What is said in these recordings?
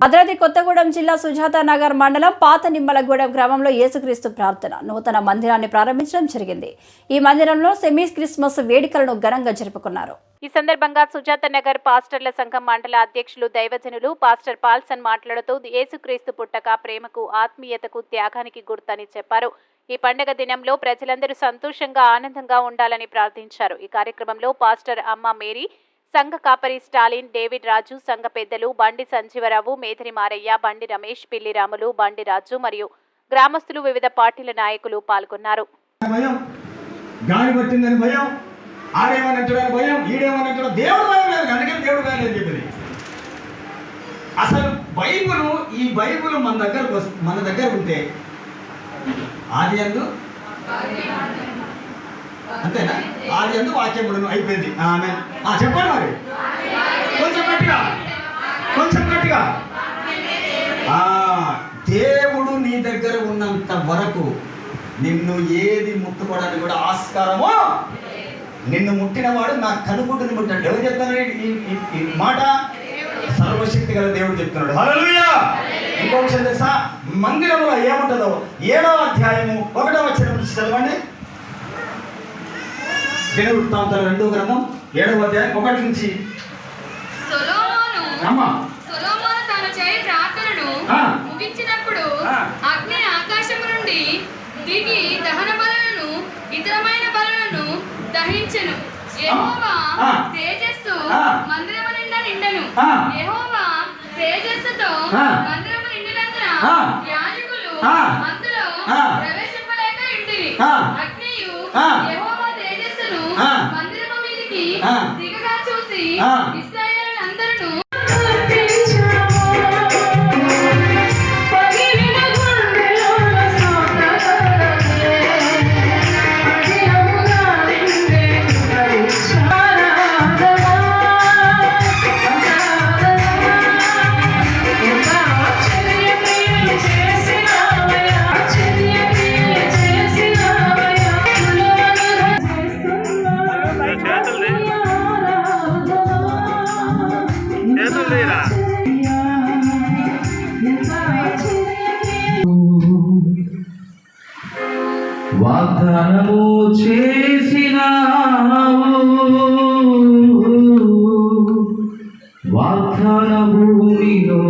భద్రాద్రి కొత్తగూడెం జిల్లా సుజాత నగర్ మండలం పాత నిమ్మలగూడెం గ్రామంలో యేసుక్రీస్తు ప్రార్థన నూతన మందిరాన్ని ప్రారంభించడం జరిగింది. ఈ మందిరంలో సెమీ క్రిస్మస్ వేడుకలను ఘనంగా జరుపుకున్నారు. ఈ సందర్భంగా సుజాత నగర్ పాస్టర్ల సంఘం మండల అధ్యక్షులు దైవజనులు పాస్టర్ పాల్సన్ మాట్లాడుతూ యేసుక్రీస్తు పుట్టక ప్రేమకు, ఆత్మీయతకు, త్యాగానికి గుర్తని చెప్పారు. ఈ పండుగ దినంలో ప్రజలందరూ సంతోషంగా, ఆనందంగా ఉండాలని ప్రార్థించారు. ఈ కార్యక్రమంలో పాస్టర్ అమ్మ మేరీ, సంఘ కాపరి స్టాలిన్, డేవిడ్ రాజు, సంఘ పెద్దలు బండి సంజీవరావు, మేధరి మారయ్య, బండి రమేష్, పిల్లి రాములు, బండి రాజు మరియు గ్రామస్తులు, వివిధ పార్టీల నాయకులు పాల్గొన్నారు. అసలు ఈ బైబిల్ మన దగ్గర ఉంటే ఆది యందు అంతేనా? ఆది యందు వాక్యములను అయిపోయింది. ఆమేన్. చెప్పండి మరి కొంచెం గట్టిగా. దేవుడు నీ దగ్గర ఉన్నంత వరకు నిన్ను ఏది ముట్టుకోవడానికి కూడా ఆస్కారమో. నిన్ను ముట్టినవాడు నా కనుగుడ్డుని ముట్టాడు. ఎవరు చెప్తారు ఈ మాట? సర్వశక్తి గల దేవుడు చెప్తున్నాడు. హల్లెలూయా. ఇంకో విషయం తెలుసా? మందిరంలో ఏముంటుందో 7వ అధ్యాయము 1వ వచనం నుంచి చదవండి. దినవృత్తాంతాల 2వ గ్రంథం 7వ అధ్యాయం 1 నుంచి. సొలొమోను తాను చేయి ప్రార్థనను ముగించినప్పుడు అగ్ని ఆకాశము నుండి దిగి దహన బలులను, ఇతరమైన బలులను దహించెను. యెహోవా తేజస్సు మందిరము నిండా నిండెను. యెహోవా తేజస్సుతో మందిరము నిండినందున యాజకులు అందులో ప్రవేశింపలేక ఉండిరి. అగ్నియు యెహోవా తేజస్సును మందిరము మీదికి దిగగా చూసి ఇశ్రాయేలులందరూ వాగ్దానము చేసినావు, వాగ్దాన భూమిలో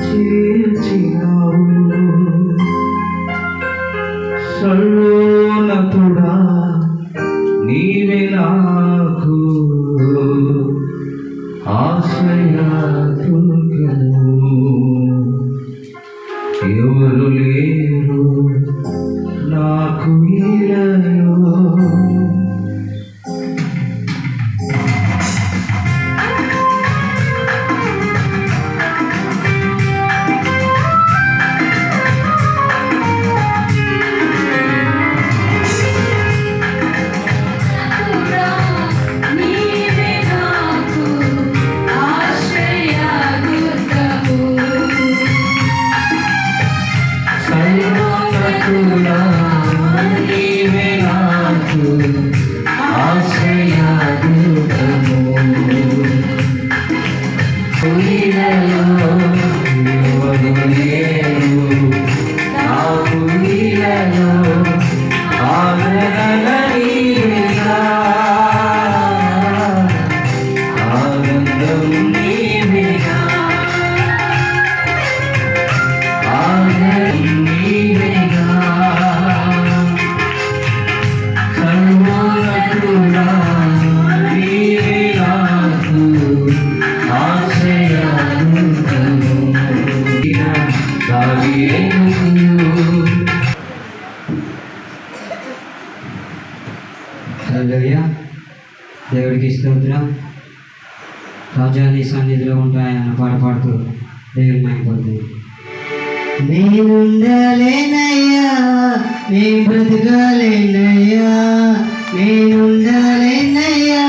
చేర్చినావు. సర్వోన్నతుడా నీవే నాకు ఆశ్రయదుర్గము. ఎవరు లేరు నాకు ఇలలో. దేవుడికి స్తోత్రం. రాజా నీ సన్నిధిలో ఉంటాయన్న పాట పాడుతూ దేవుని మైపడుతుంది. నేనుండలేనయ్యా, నీ బ్రతకాలేనయ్యా, నేనుండలేనయ్యా,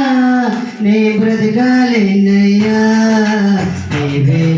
నీ బ్రతకాలేనయ్యా.